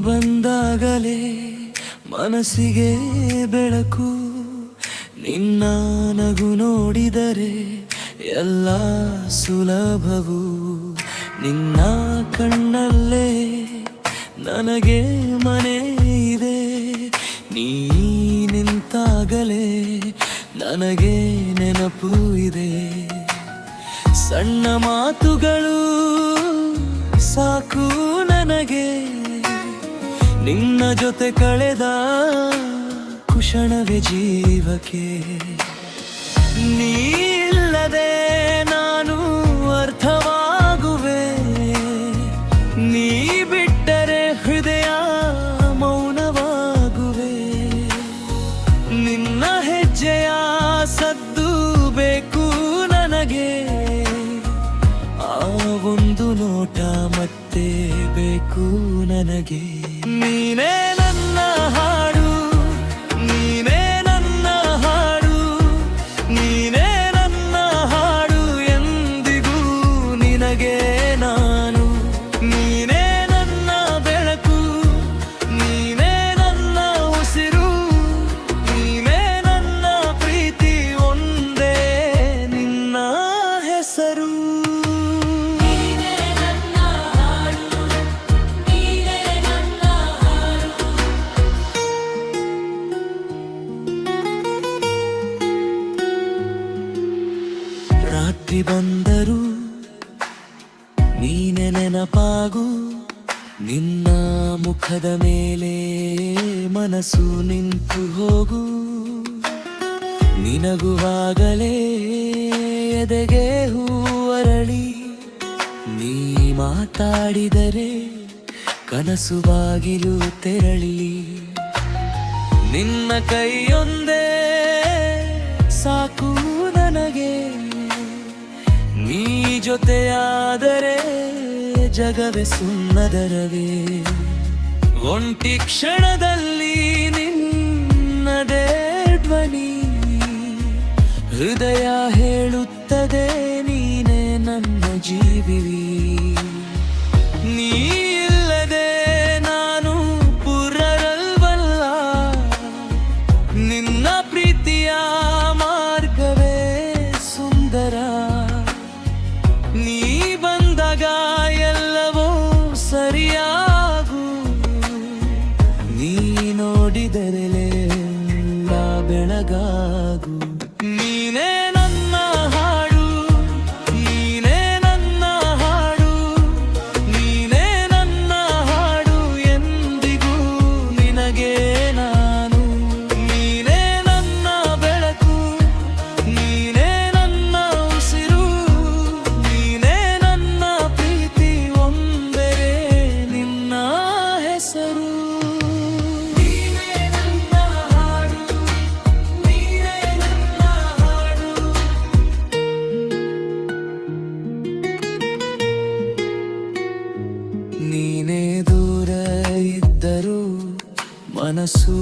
ಬಂದಾಗಲೇ ಮನಸ್ಸಿಗೆ ಬೆಳಕು. ನಿನ್ನ ನಗು ನೋಡಿದರೆ ಎಲ್ಲ ಸುಲಭವು. ನಿನ್ನ ಕಣ್ಣಲ್ಲೇ ನನಗೆ ಮನೆ ಇದೆ. ನೀ ನಿಂತಾಗಲೇ ನನಗೆ ನೆನಪು ಇದೆ. ಸಣ್ಣ ಮಾತುಗಳು ಸಾಕು ನನಗೆ, ನಿನ್ನ ಜೊತೆ ಕಳೆದ ಕ್ಷಣವೇ ಜೀವಕ್ಕೆ. ನೀ ಇಲ್ಲದೆ ನಾನು ಅರ್ಥವಾಗುವೆ, ನೀ ಬಿಟ್ಟರೆ ಹೃದಯ ಮೌನವಾಗುವೆ. ನಿನ್ನ ಹೆಜ್ಜೆಯ ಸದ್ದು ಬೇಕು ನನಗೆ, ಆ ಒಂದು ನೋಟ ಮತ್ತೆ ಬೇಕು ನನಗೆ. ನೀನೇ ನನ್ನ ಹಾಡು, ನೀನೇ ನನ್ನ ಹಾಡು, ನೀನೇ ನನ್ನ ಹಾಡು ಎಂದಿಗೂ ನಿನಗೆ ನಾನು. ನೀನೇ ನನ್ನ ಬೆಳಕು, ನೀನೇ ನನ್ನ ಉಸಿರು, ನೀನೇ ನನ್ನ ಪ್ರೀತಿ, ಒಂದೇ ನಿನ್ನ ಹೆಸರು. ರಾತ್ರಿ ಬಂದರು ನೀನೆ ನೆನಪಾಗು, ನಿನ್ನ ಮುಖದ ಮೇಲೆ ಮನಸ್ಸು ನಿಂತು ಹೋಗು. ನಿನಗುವಾಗಲೇ ಎದೆಗೆ ಹೂವರಳಿ, ನೀ ಮಾತಾಡಿದರೆ ಕನಸು ಬಾಗಿಲು ತೆರಳಿ. ನಿನ್ನ ಕೈಯೊಂದೇ ಸಾಕು ನನಗೆ, ನೀ ಜೊತೆಯಾದರೆ ಜಗವೇ ಸುಂದರವೇ. ಒಂಟಿ ಕ್ಷಣದಲ್ಲಿ ನಿನ್ನದೇ ಧ್ವನಿ, ಹೃದಯ ಹೇಳುತ್ತದೆ ನೀನೇ ನನ್ನ ಜೀವಿವಿ. ನೀ ಇಲ್ಲದೆ ನಾನು ಪುರರಲ್ವಲ್ಲ, ನಿನ್ನ ಪ್ರೀತಿಯ ಮಾರ್ಗವೇ ಸುಂದರ. ನೀ ಬಂದಾಗ ಎಲ್ಲವೂ ಸರಿಯಾಗು, ನೀ ನೋಡಿದರೆ ಎಲ್ಲ ಬೆಳಗಾಗು. ನೀನೇ ನನ್ನ ಹಾಡು, ನೀನೇ ನನ್ನ ಹಾಡು, ನೀನೇ ನನ್ನ ಹಾಡು ಎಂದಿಗೂ ನಿನಗೆ ನಾನು. ನೀನೇ ನನ್ನ ಬೆಳಕು, ನೀನೇ ನನ್ನ ಉಸಿರು, ನೀನೇ ನನ್ನ ಪ್ರೀತಿ, ಒಂದೇ ನಿನ್ನ ಹೆಸರು. ನೀನೇ ನನ್ನ ಹಾಡು, ನೀನೇ ನನ್ನ ಹಾಡು. ನೀನೇ ದೂರ ಇದ್ದರೂ ಮನಸ್ಸು